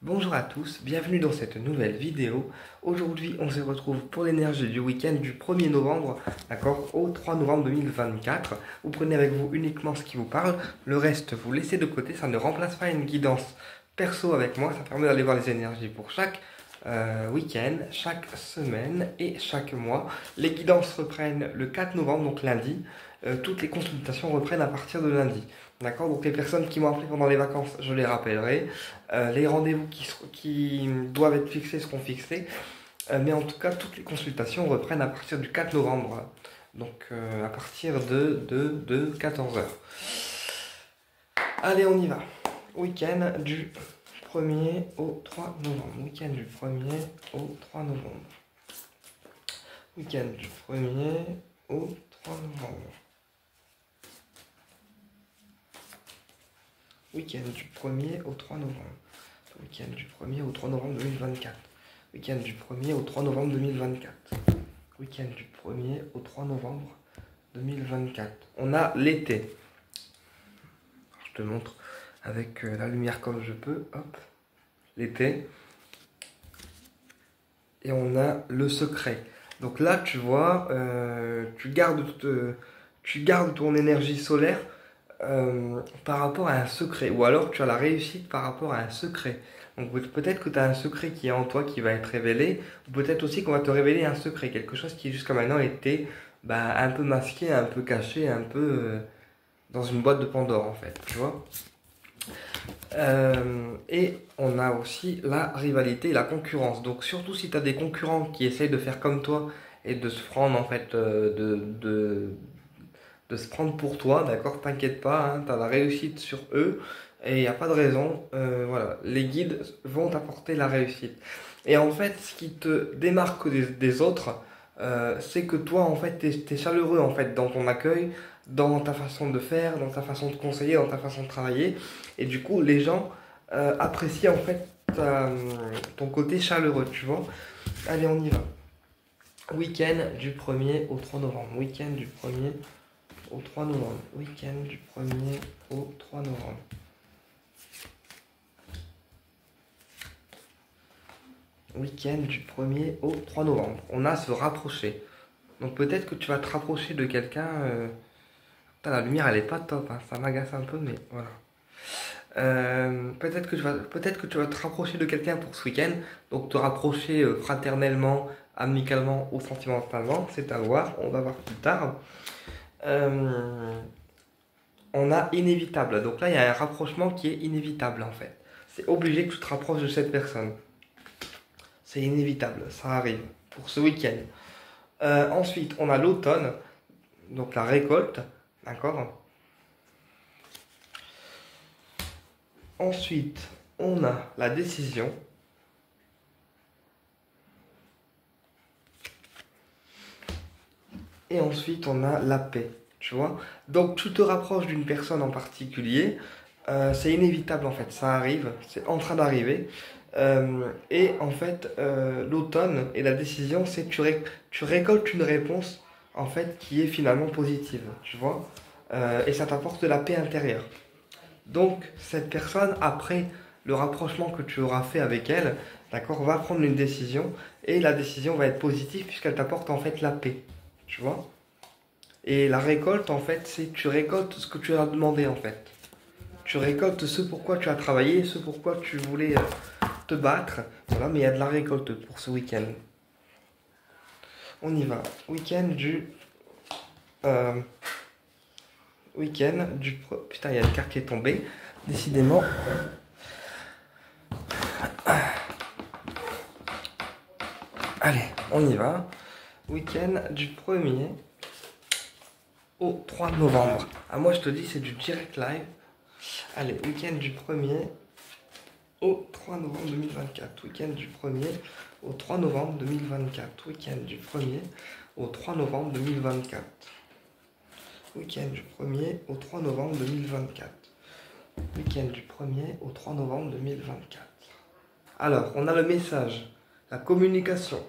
Bonjour à tous, bienvenue dans cette nouvelle vidéo. Aujourd'hui, on se retrouve pour l'énergie du week-end du 1er novembre, d'accord, au 3 novembre 2024. Vous prenez avec vous uniquement ce qui vous parle, le reste vous laissez de côté, ça ne remplace pas une guidance perso avec moi, ça permet d'aller voir les énergies pour chaque week-end, chaque semaine et chaque mois. Les guidances reprennent le 4 novembre, donc lundi. Toutes les consultations reprennent à partir de lundi. D'accord. Donc les personnes qui m'ont appelé pendant les vacances, je les rappellerai. Les rendez-vous qui doivent être fixés seront fixés. Mais en tout cas, toutes les consultations reprennent à partir du 4 novembre. Donc à partir de 14 heures. Allez, on y va. Week-end du 1er au 3 novembre. Week-end du 1er au 3 novembre. Week-end du 1er au 3 novembre. Week-end du 1er au 3 novembre. Week-end du 1er au 3 novembre 2024. Week-end du 1er au 3 novembre 2024. Week-end du 1er au 3 novembre 2024. On a l'été. Je te montre avec la lumière comme je peux. Hop. L'été. Et on a le secret. Donc là, tu vois, tu gardes ton énergie solaire par rapport à un secret, ou alors tu as la réussite par rapport à un secret. Donc peut-être que tu as un secret qui est en toi qui va être révélé, ou peut-être aussi qu'on va te révéler un secret, quelque chose qui jusqu'à maintenant était un peu masqué, un peu caché, un peu dans une boîte de Pandore en fait, tu vois. Et on a aussi la rivalité et la concurrence. Donc surtout si tu as des concurrents qui essayent de faire comme toi et de se prendre en fait de se prendre pour toi, d'accord, t'inquiète pas, hein, tu as la réussite sur eux et il n'y a pas de raison, voilà, les guides vont t'apporter la réussite. Et en fait, ce qui te démarque des autres, c'est que toi, en fait, t'es chaleureux en fait dans ton accueil, dans ta façon de faire, dans ta façon de conseiller, dans ta façon de travailler, et du coup, les gens apprécient en fait ton côté chaleureux, tu vois. Allez, on y va. Week-end du 1er au 3 novembre. Week-end du 1er au 3 novembre. Week-end du 1er au 3 novembre. Week-end du 1er au 3 novembre. On a se rapprocher. Donc peut-être que tu vas te rapprocher de quelqu'un. La lumière elle est pas top, hein, ça m'agace un peu, mais voilà. Peut-être que tu vas te rapprocher de quelqu'un pour ce week-end. Donc te rapprocher fraternellement, amicalement ou sentimentalement, c'est à voir. On va voir plus tard. On a inévitable. Donc là, il y a un rapprochement qui est inévitable en fait. C'est obligé que tu te rapproches de cette personne. C'est inévitable, ça arrive pour ce week-end. Ensuite, on a l'automne, donc la récolte, d'accord. Ensuite, on a la décision. Et ensuite, on a la paix. Tu vois, donc tu te rapproches d'une personne en particulier, c'est inévitable en fait, ça arrive, c'est en train d'arriver. Et en fait, l'automne et la décision, c'est que tu récoltes une réponse en fait qui est finalement positive, tu vois, et ça t'apporte de la paix intérieure. Donc cette personne, après le rapprochement que tu auras fait avec elle, d'accord, va prendre une décision et la décision va être positive puisqu'elle t'apporte en fait la paix, tu vois. Et la récolte, en fait, c'est tu récoltes ce que tu as demandé, en fait. Tu récoltes ce pourquoi tu as travaillé, ce pourquoi tu voulais te battre. Voilà, mais il y a de la récolte pour ce week-end. On y va. Week-end du... Putain, il y a une carte qui est tombée. Décidément. Allez, on y va. Week-end du 1er au 3 novembre. Ah, moi je te dis c'est du direct live. Allez, week-end du 1er au 3 novembre 2024. Week-end du 1er au 3 novembre 2024. Week-end du 1er au 3 novembre 2024. Week-end du 1er au 3 novembre 2024. Week-end du 1er au 3 novembre 2024. Alors, on a le message, la communication.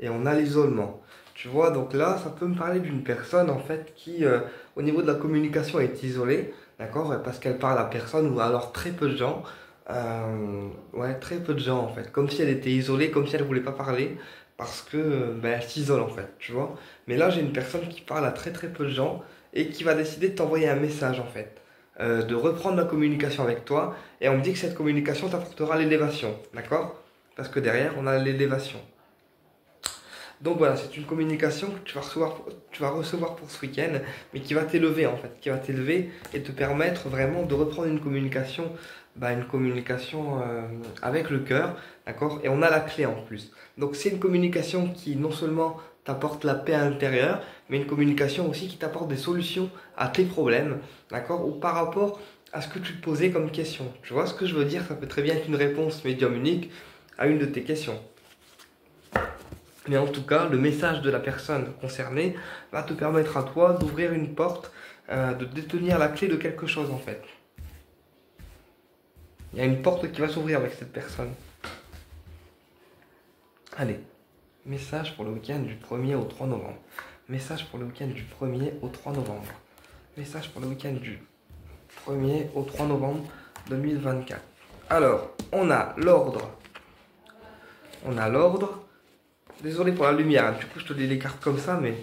Et on a l'isolement. Tu vois, donc là, ça peut me parler d'une personne en fait qui, au niveau de la communication, est isolée, d'accord? Parce qu'elle parle à personne ou alors très peu de gens. Ouais, très peu de gens en fait. Comme si elle était isolée, comme si elle voulait pas parler, parce que ben, elle s'isole en fait, tu vois. Mais là, j'ai une personne qui parle à très très peu de gens et qui va décider de t'envoyer un message en fait, de reprendre la communication avec toi. Et on me dit que cette communication t'apportera l'élévation, d'accord? Parce que derrière, on a l'élévation. Donc voilà, c'est une communication que tu vas recevoir pour ce week-end, mais qui va t'élever en fait, qui va t'élever et te permettre vraiment de reprendre une communication avec le cœur, d'accord? Et on a la clé en plus. Donc c'est une communication qui non seulement t'apporte la paix à l'intérieur, mais une communication aussi qui t'apporte des solutions à tes problèmes, d'accord? Ou par rapport à ce que tu te posais comme question. Tu vois ce que je veux dire? Ça peut très bien être une réponse médium unique à une de tes questions. Mais en tout cas, le message de la personne concernée va te permettre à toi d'ouvrir une porte, de détenir la clé de quelque chose en fait. Il y a une porte qui va s'ouvrir avec cette personne. Allez, message pour le week-end du 1er au 3 novembre. Message pour le week-end du 1er au 3 novembre. Message pour le week-end du 1er au 3 novembre 2024. Alors, on a l'ordre. On a l'ordre. Désolé pour la lumière, du coup je te lis les cartes comme ça, mais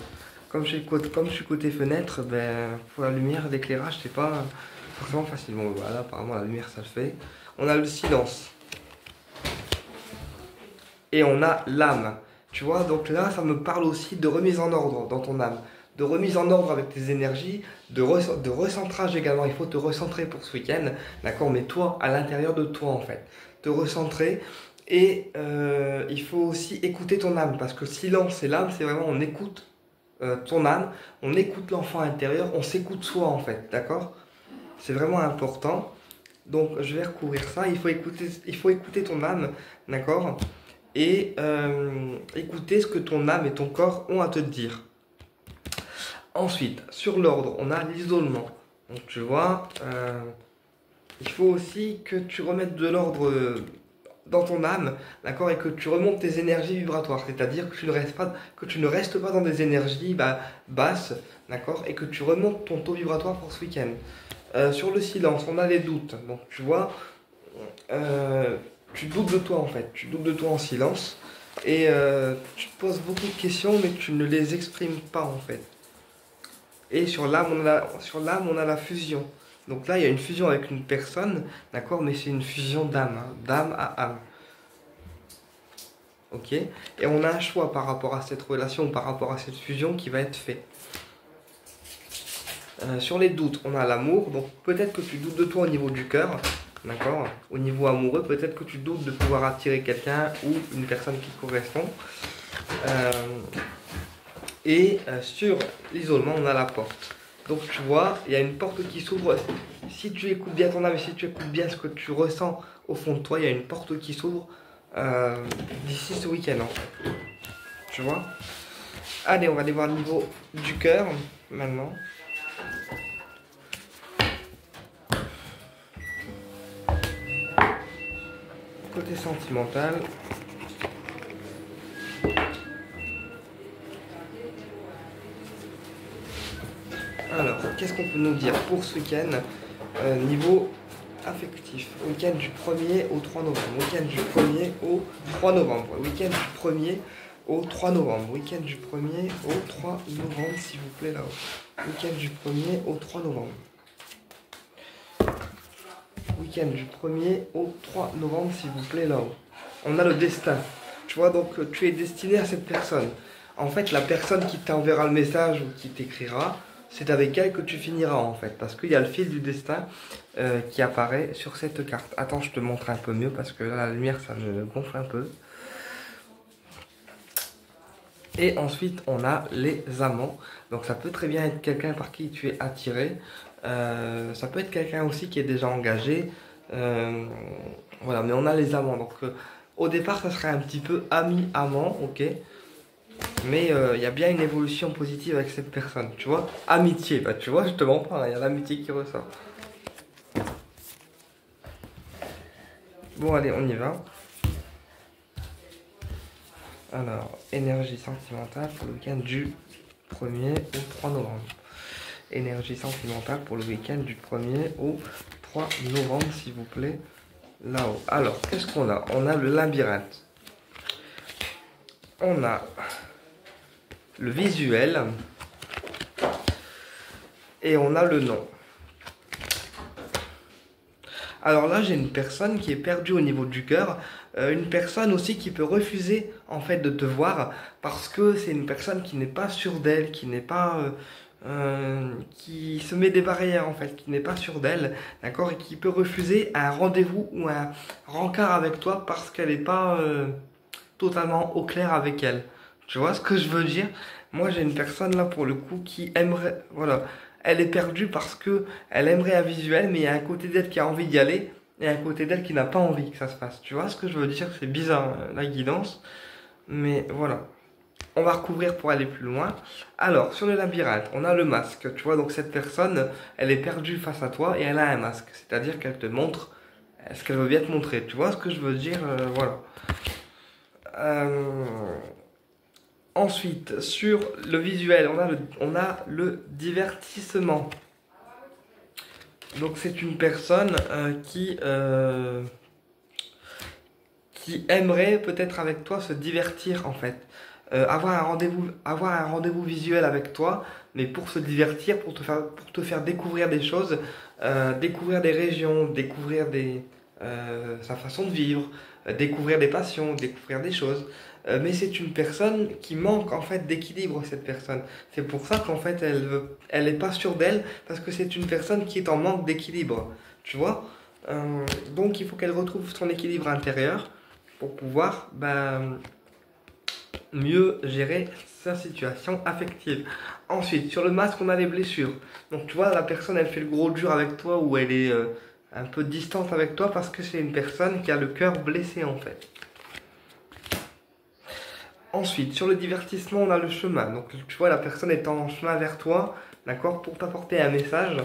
comme je suis côté fenêtre, ben, pour la lumière, l'éclairage, c'est pas forcément facile. Bon voilà, apparemment la lumière ça le fait. On a le silence. Et on a l'âme. Tu vois, donc là ça me parle aussi de remise en ordre dans ton âme. De remise en ordre avec tes énergies, de recentrage également. Il faut te recentrer pour ce week-end, d'accord? Mais toi, à l'intérieur de toi en fait. Te recentrer. Et il faut aussi écouter ton âme, parce que le silence et l'âme, c'est vraiment on écoute ton âme, on écoute l'enfant intérieur, on s'écoute soi en fait, d'accord? C'est vraiment important. Donc je vais recouvrir ça, il faut écouter ton âme, d'accord? Et écouter ce que ton âme et ton corps ont à te dire. Ensuite, sur l'ordre, on a l'isolement. Donc tu vois, il faut aussi que tu remettes de l'ordre dans ton âme, d'accord, et que tu remontes tes énergies vibratoires, c'est-à-dire que tu ne restes pas dans des énergies basses, d'accord, et que tu remontes ton taux vibratoire pour ce week-end. Sur le silence, on a les doutes, donc tu vois, tu doutes de toi en fait, tu doutes de toi en silence, et tu te poses beaucoup de questions, mais tu ne les exprimes pas en fait. Et sur l'âme, on a la fusion. Donc là, il y a une fusion avec une personne, d'accord, mais c'est une fusion d'âme, hein, d'âme à âme. Ok? Et on a un choix par rapport à cette relation, par rapport à cette fusion qui va être fait. Sur les doutes, on a l'amour. Donc peut-être que tu doutes de toi au niveau du cœur, d'accord? Au niveau amoureux, peut-être que tu doutes de pouvoir attirer quelqu'un ou une personne qui correspond. Sur l'isolement, on a la porte. Donc tu vois, il y a une porte qui s'ouvre. Si tu écoutes bien ton âme et si tu écoutes bien ce que tu ressens au fond de toi, il y a une porte qui s'ouvre d'ici ce week-end en fait. Tu vois? Allez, on va aller voir le niveau du cœur maintenant. Côté sentimental. Alors, qu'est-ce qu'on peut nous dire pour ce week-end niveau affectif? Week-end du 1er au 3 novembre. Week-end du 1er au 3 novembre. Week-end du 1er au 3 novembre. Week-end du 1er au 3 novembre, s'il vous plaît, là-haut. Week-end du 1er au 3 novembre. Week-end du 1er au 3 novembre, s'il vous plaît, là-haut. On a le destin. Tu vois, donc tu es destiné à cette personne. En fait, la personne qui t'enverra le message ou qui t'écrira, c'est avec elle que tu finiras en fait. Parce qu'il y a le fil du destin qui apparaît sur cette carte. Attends, je te montre un peu mieux parce que là, la lumière, ça me gonfle un peu. Et ensuite, on a les amants. Donc ça peut très bien être quelqu'un par qui tu es attiré. Ça peut être quelqu'un aussi qui est déjà engagé. Voilà, mais on a les amants. Donc au départ, ça serait un petit peu ami-amant, ok. Mais il y a bien une évolution positive avec cette personne, tu vois. Amitié, bah tu vois, je te mens pas, il y a l'amitié qui ressort. Bon, allez, on y va. Alors, énergie sentimentale pour le week-end du 1er au 3 novembre. énergie sentimentale pour le week-end du 1er au 3 novembre, s'il vous plaît. Là-haut. Alors, qu'est-ce qu'on a? On a le labyrinthe. On a le visuel. Et on a le nom. Alors là, j'ai une personne qui est perdue au niveau du cœur. Une personne aussi qui peut refuser en fait de te voir parce que c'est une personne qui n'est pas sûre d'elle, qui n'est pas... qui se met des barrières en fait, qui n'est pas sûre d'elle, d'accord, et qui peut refuser un rendez-vous ou un rencard avec toi parce qu'elle n'est pas totalement au clair avec elle. Tu vois ce que je veux dire? Moi j'ai une personne là pour le coup qui aimerait, voilà, elle est perdue parce que elle aimerait un visuel, mais il y a un côté d'elle qui a envie d'y aller et un côté d'elle qui n'a pas envie que ça se fasse. Tu vois ce que je veux dire? C'est bizarre la guidance, mais voilà. On va recouvrir pour aller plus loin. Alors, sur le labyrinthe, on a le masque. Tu vois, donc cette personne, elle est perdue face à toi et elle a un masque. C'est-à-dire qu'elle te montre ce qu'elle veut bien te montrer. Tu vois ce que je veux dire? Voilà. Ensuite, sur le visuel, on a le divertissement. Donc, c'est une personne qui aimerait peut-être avec toi se divertir en fait. Avoir un rendez-vous visuel avec toi, mais pour se divertir, pour te faire découvrir des choses, découvrir des régions, découvrir sa façon de vivre, découvrir des passions, découvrir des choses. Mais c'est une personne qui manque en fait d'équilibre, cette personne. C'est pour ça qu'en fait elle est pas sûre d'elle, parce que c'est une personne qui est en manque d'équilibre. Tu vois? Donc il faut qu'elle retrouve son équilibre intérieur pour pouvoir mieux gérer sa situation affective. Ensuite, sur le masque, on a les blessures. Donc tu vois, la personne, elle fait le gros dur avec toi ou elle est un peu distante avec toi parce que c'est une personne qui a le cœur blessé en fait. Ensuite, sur le divertissement, on a le chemin. Donc tu vois, la personne est en chemin vers toi, d'accord, pour t'apporter un message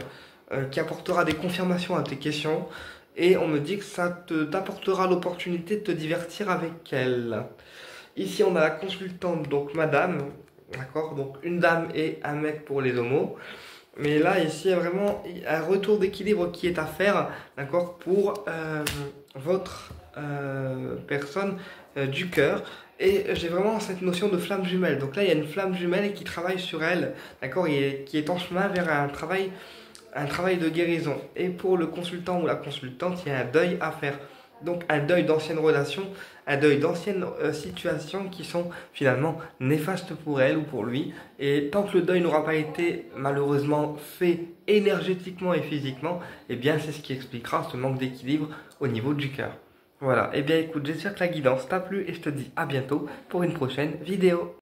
qui apportera des confirmations à tes questions. Et on me dit que ça t'apportera l'opportunité de te divertir avec elle. Ici, on a la consultante, donc madame, d'accord, donc une dame et un mec pour les homos. Mais là, ici, il y a vraiment un retour d'équilibre qui est à faire, d'accord, pour votre personne du cœur. Et j'ai vraiment cette notion de flamme jumelle. Donc là, il y a une flamme jumelle qui travaille sur elle, d'accord, qui est en chemin vers un travail de guérison. Et pour le consultant ou la consultante, il y a un deuil à faire. Donc un deuil d'anciennes relations, un deuil d'anciennes situations qui sont finalement néfastes pour elle ou pour lui. Et tant que le deuil n'aura pas été malheureusement fait énergétiquement et physiquement, eh bien c'est ce qui expliquera ce manque d'équilibre au niveau du cœur. Voilà, et bien écoute, j'espère que la guidance t'a plu et je te dis à bientôt pour une prochaine vidéo.